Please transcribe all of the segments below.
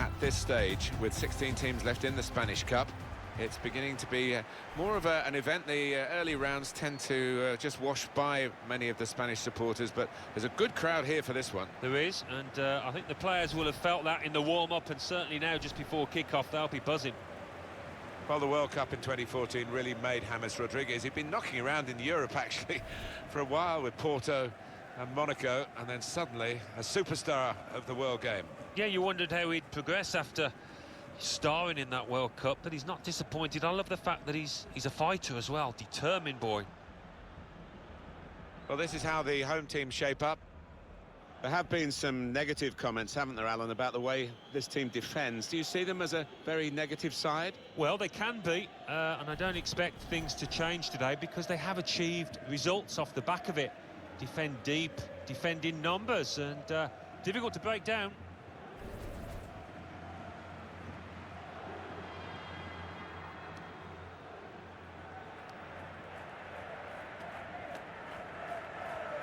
at this stage, with 16 teams left in the Spanish Cup. It's beginning to be more of an event. The early rounds tend to just wash by many of the Spanish supporters, but there's a good crowd here for this one. There is, and I think the players will have felt that in the warm-up, and certainly now, just before kick-off, they'll be buzzing. Well, the World Cup in 2014 really made James Rodriguez. He'd been knocking around in Europe, actually, for a while with Porto and Monaco, and then suddenly a superstar of the world game. Yeah, you wondered how he'd progress after starring in that World Cup, but he's not disappointed. I love the fact that he's a fighter as well, determined boy. Well, this is how the home team shape up. There have been some negative comments, haven't there, Alan, about the way this team defends. Do you see them as a very negative side? Well, they can be, and I don't expect things to change today because they have achieved results off the back of it. Defend deep, defend in numbers, and difficult to break down.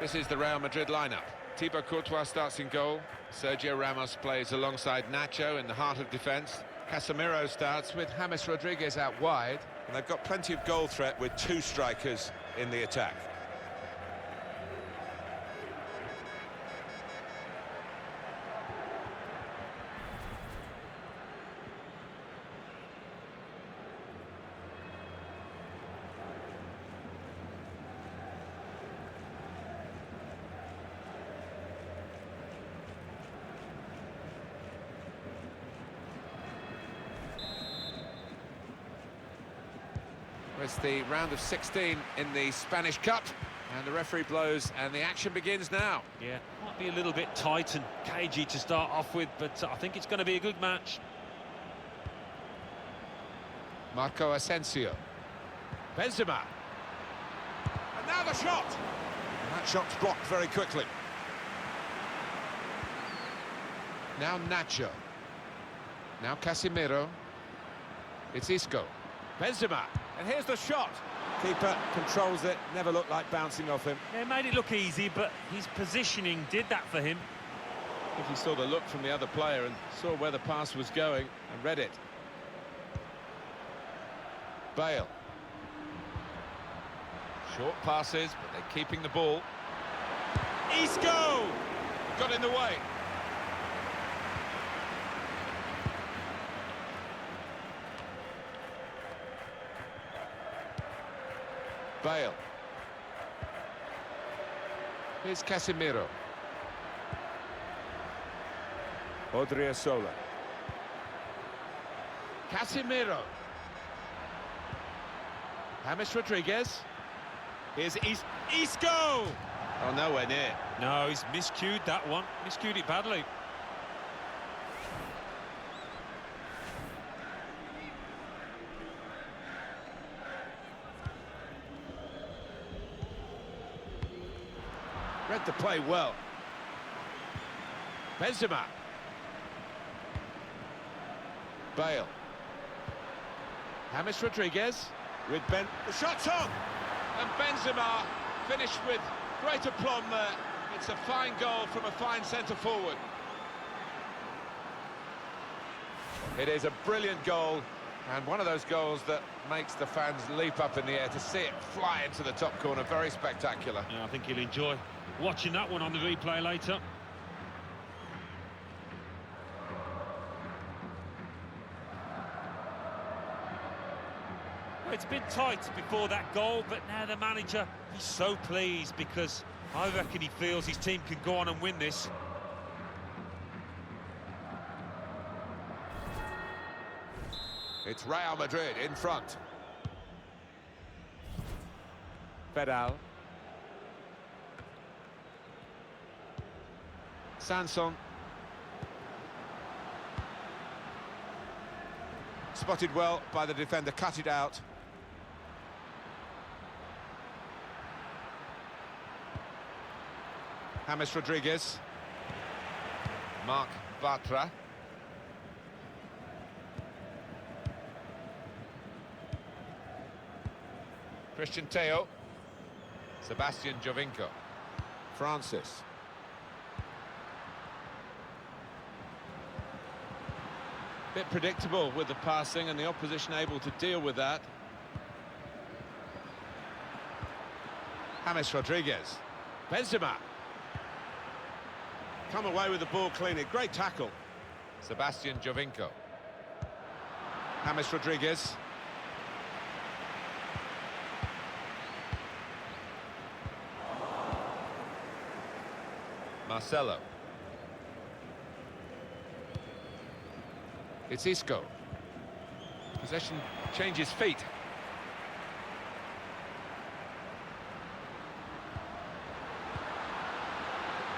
This is the Real Madrid lineup. Thibaut Courtois starts in goal. Sergio Ramos plays alongside Nacho in the heart of defence. Casemiro starts with James Rodriguez out wide. And they've got plenty of goal threat with two strikers in the attack. It's the round of 16 in the Spanish Cup, and the referee blows and the action begins now. Yeah, might be a little bit tight and cagey to start off with, but I think it's going to be a good match. Marco Asensio. Benzema. And now the shot! And that shot's blocked very quickly. Now Nacho. Now Casemiro. It's Isco. Benzema. And here's the shot. Keeper controls it, never looked like bouncing off him. Yeah, made it look easy, but his positioning did that for him. I think he saw the look from the other player and saw where the pass was going and read it. Bale. Short passes, but they're keeping the ball. Isco! Got in the way. Bale. Here's Casemiro. Odriozola. Casemiro. James Rodriguez. Here's Isco! Oh, nowhere near. No, he's miscued that one. Miscued it badly. Read the play well. Benzema. Bale. James Rodriguez with The shot's on! And Benzema finished with great aplomb there. It's a fine goal from a fine centre-forward. It is a brilliant goal, and one of those goals that makes the fans leap up in the air to see it fly into the top corner. Very spectacular. Yeah, I think he'll enjoy watching that one on the replay later. Well, it's been tight before that goal, but now the manager, he's so pleased because I reckon he feels his team can go on and win this. It's Real Madrid in front. Pedal. Sanson. Spotted well by the defender, cut it out. James Rodriguez. Marc Bartra. Christian Teo. Sebastian Jovinko. Francis. Bit predictable with the passing and the opposition able to deal with that. James Rodriguez. Benzema. Come away with the ball cleanly. Great tackle. Sebastian Jovinko. James Rodriguez. Marcelo. It's Isco. Possession changes feet.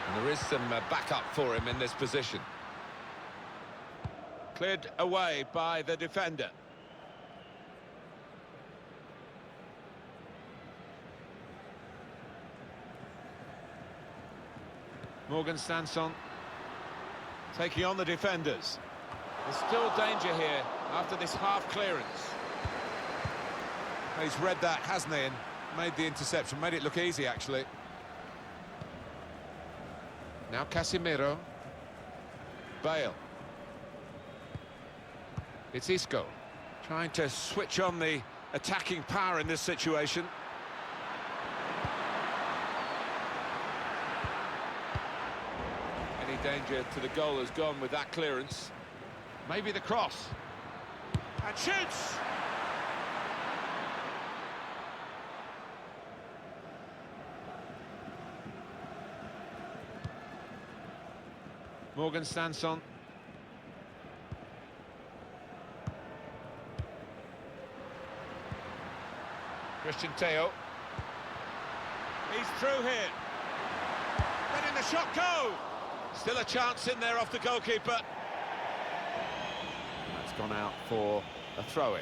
And there is some backup for him in this position. Cleared away by the defender. Morgan Sanson taking on the defenders. There's still danger here after this half clearance. He's read that, hasn't he, and made the interception, made it look easy actually. Now Casemiro. Bale. It's Isco, trying to switch on the attacking power in this situation. Any danger to the goal has gone with that clearance. Maybe the cross. And shoots! Morgan Sanson. Christian Teo. He's through here. Letting the shot go. Still a chance in there off the goalkeeper. That's gone out for a throw-in.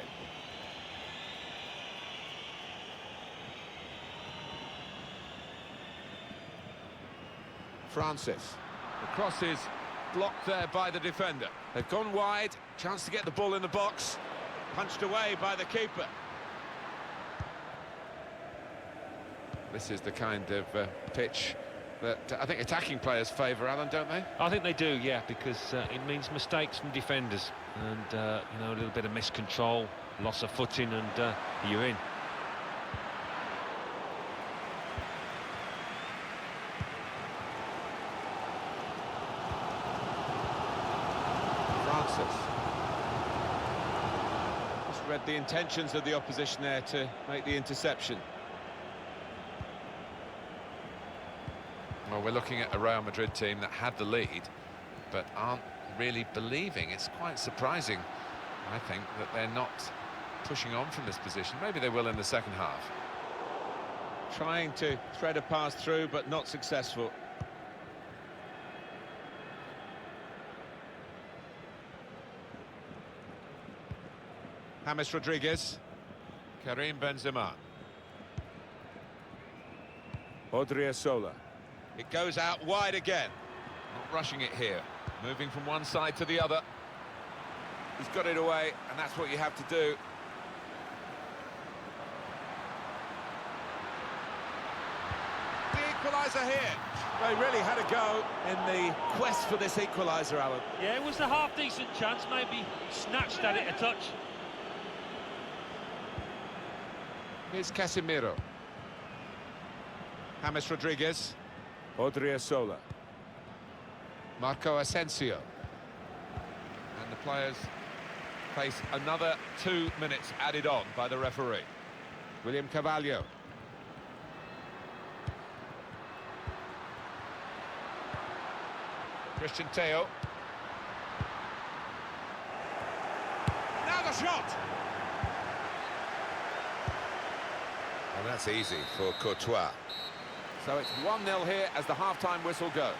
Francis. The cross is blocked there by the defender. They've gone wide. Chance to get the ball in the box. Punched away by the keeper. This is the kind of pitch that I think attacking players favour, Alan, don't they? I think they do, yeah, because it means mistakes from defenders and, you know, a little bit of miscontrol, loss of footing, and you're in. Francis. Just read the intentions of the opposition there to make the interception. Well, we're looking at a Real Madrid team that had the lead, but aren't really believing. It's quite surprising, I think, that they're not pushing on from this position. Maybe they will in the second half. Trying to thread a pass through, but not successful. James Rodriguez. Karim Benzema. Odriozola. It goes out wide again. Not rushing it here. Moving from one side to the other. He's got it away, and that's what you have to do. The equaliser here. They really had a go in the quest for this equaliser, Alan. Yeah, it was a half-decent chance, maybe snatched at it a touch. Here's Casemiro. James Rodriguez. Odriozola. Marco Asensio. And the players face another 2 minutes added on by the referee. William Carvalho. Christian Teo. Now the shot! And that's easy for Courtois. So it's 1-0 here as the half-time whistle goes.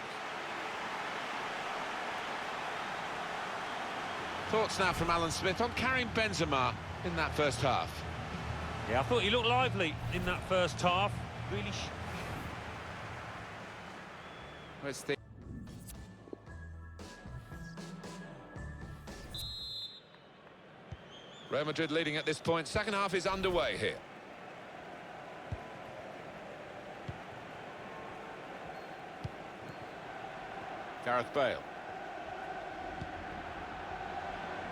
Thoughts now from Alan Smith on Karim Benzema in that first half. Yeah, I thought he looked lively in that first half. Really. Where's the... Real Madrid leading at this point. Second half is underway here. Gareth Bale.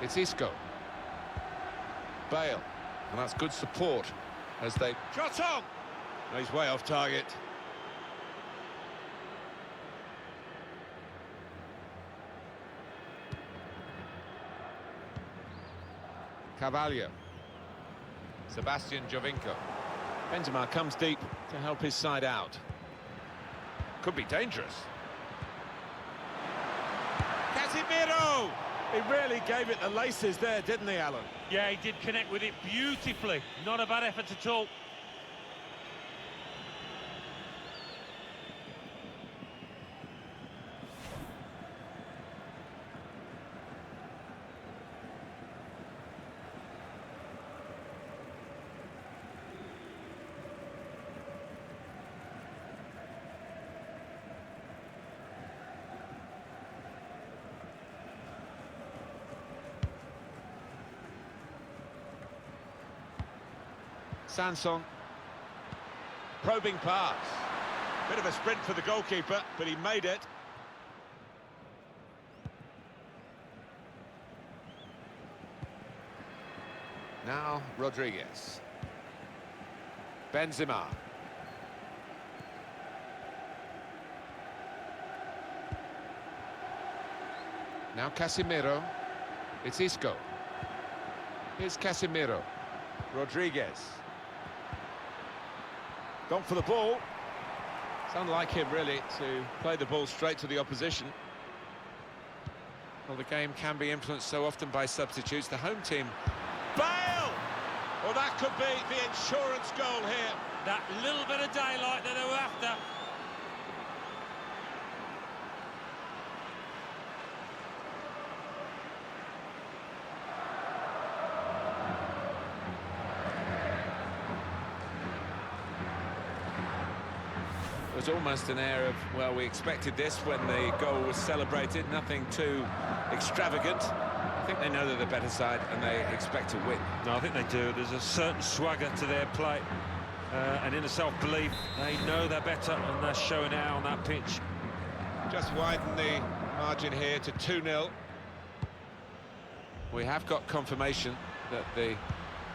It's Isco. Bale. And that's good support as they... Shot on! He's way off target. Carvalho. Sebastian Jovinko. Benzema comes deep to help his side out. Could be dangerous. Casemiro! He really gave it the laces there, didn't he, Alan? Yeah, he did connect with it beautifully. Not a bad effort at all. Sanson. Probing pass. Bit of a sprint for the goalkeeper, but he made it. Now Rodriguez. Benzema. Now Casemiro. It's Isco. Here's Casemiro. Rodriguez. Gone for the ball. It's unlike him, really, to play the ball straight to the opposition. Well, the game can be influenced so often by substitutes. The home team... Bale! Well, that could be the insurance goal here. That little bit of daylight that they were after. It was almost an air of, well, we expected this when the goal was celebrated. Nothing too extravagant. I think they know they're the better side and they expect to win. No, I think they do. There's a certain swagger to their play. And in a self-belief, they know they're better and they're showing it out on that pitch. Just widen the margin here to 2-0. We have got confirmation that the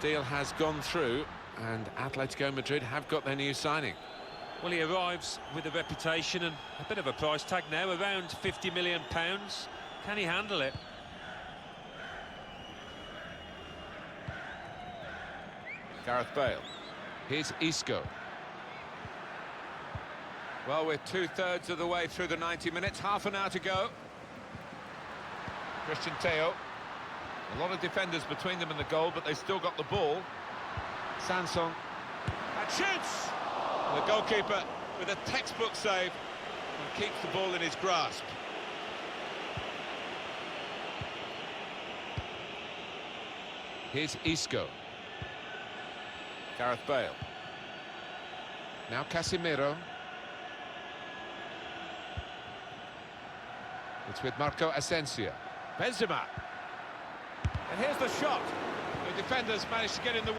deal has gone through and Atletico Madrid have got their new signing. Well, he arrives with a reputation and a bit of a price tag now, around £50 million. Can he handle it? Gareth Bale. Here's Isco. Well, we're two-thirds of the way through the 90 minutes, half an hour to go. Christian Teo. A lot of defenders between them and the goal, but they still got the ball. Sanson. And shoots! The goalkeeper with a textbook save and keeps the ball in his grasp. Here's Isco. Gareth Bale. Now Casemiro. It's with Marco Asensio. Benzema. And here's the shot. The defenders managed to get in the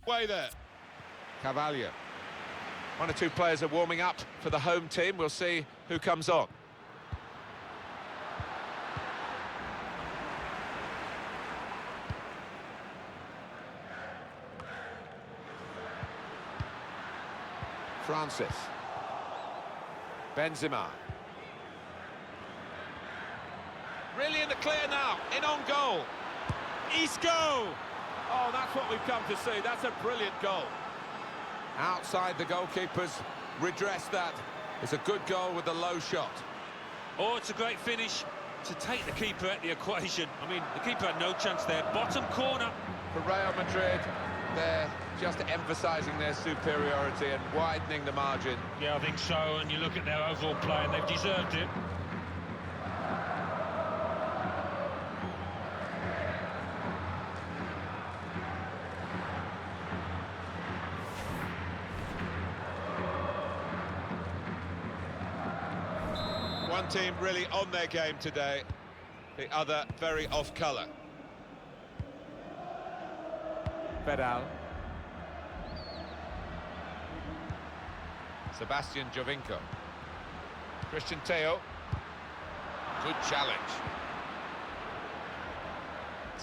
way there. Carvalho. One or two players are warming up for the home team. We'll see who comes on. Francis. Benzema. Really in the clear now, in on goal. Isco! Oh, that's what we've come to see. That's a brilliant goal. Outside the goalkeepers, redress that. It's a good goal with a low shot. Oh, it's a great finish to take the keeper at the equation. I mean, the keeper had no chance there. Bottom corner. For Real Madrid, they're just emphasising their superiority and widening the margin. Yeah, I think so. And you look at their overall play and they've deserved it. One team really on their game today, the other very off colour. Pedal. Sebastian Jovinko. Christian Teo. Good challenge.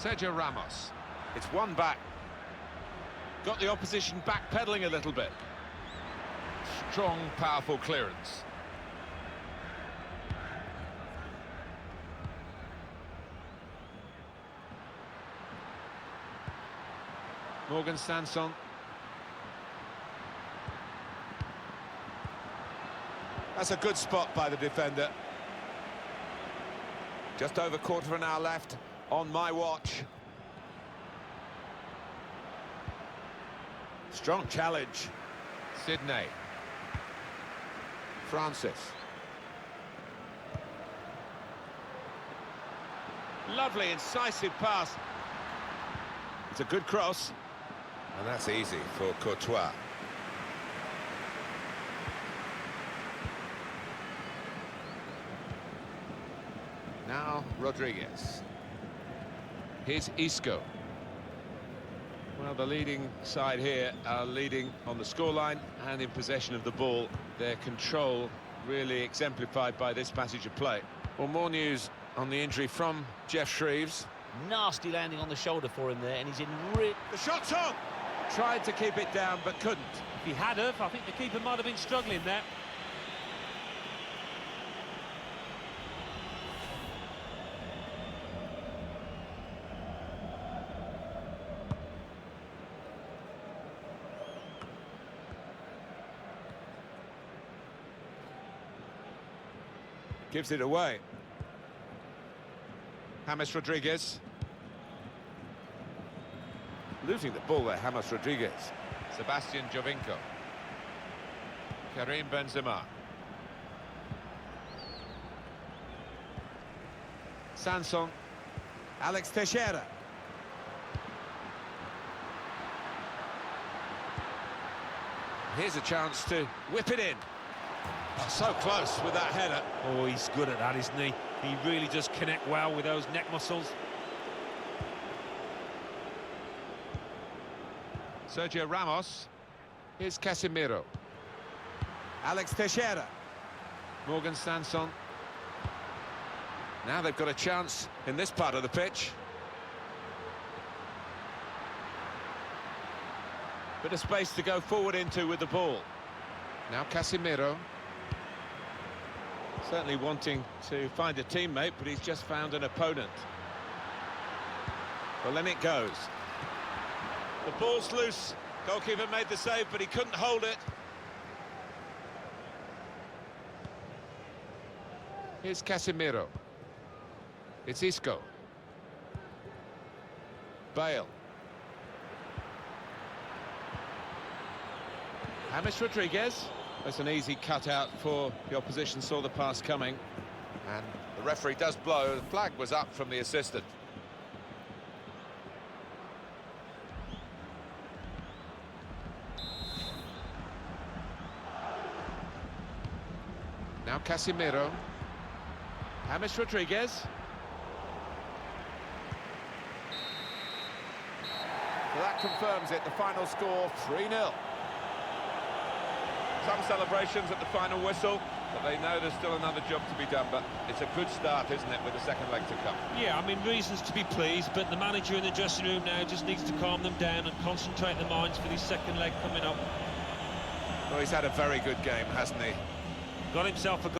Sergio Ramos. It's one back. Got the opposition backpedaling a little bit. Strong, powerful clearance. Morgan Sanson. That's a good spot by the defender. Just over quarter of an hour left on my watch. Strong challenge. Sydney. Francis. Lovely, incisive pass. It's a good cross. And that's easy for Courtois. Now Rodriguez. Here's Isco. Well, the leading side here are leading on the scoreline and in possession of the ball. Their control really exemplified by this passage of play. Well, more news on the injury from Jeff Shreves. Nasty landing on the shoulder for him there, and he's in The shot's on! Tried to keep it down, but couldn't. If he had have, I think the keeper might have been struggling there. Gives it away. James Rodriguez. Losing the ball there, James Rodriguez. Sebastian Jovinko. Karim Benzema. Sanson. Alex Teixeira. Here's a chance to whip it in. Oh, so close with that header. Oh, he's good at that, isn't he? He really does connect well with those neck muscles. Sergio Ramos. Here's Casemiro. Alex Teixeira. Morgan Sanson. Now they've got a chance in this part of the pitch. Bit of space to go forward into with the ball. Now Casemiro. Certainly wanting to find a teammate, but he's just found an opponent. Well, then it goes. The ball's loose. Goalkeeper made the save, but he couldn't hold it. Here's Casemiro. It's Isco. Bale. James Rodriguez. That's an easy cutout for the opposition, saw the pass coming. And the referee does blow. The flag was up from the assistant. Now Casemiro. James Rodriguez. So that confirms it, the final score 3-0. Some celebrations at the final whistle, but they know there's still another job to be done. But it's a good start, isn't it, with the second leg to come? Yeah, I mean, reasons to be pleased, but the manager in the dressing room now just needs to calm them down and concentrate their minds for this second leg coming up. Well, he's had a very good game, hasn't he? Got himself a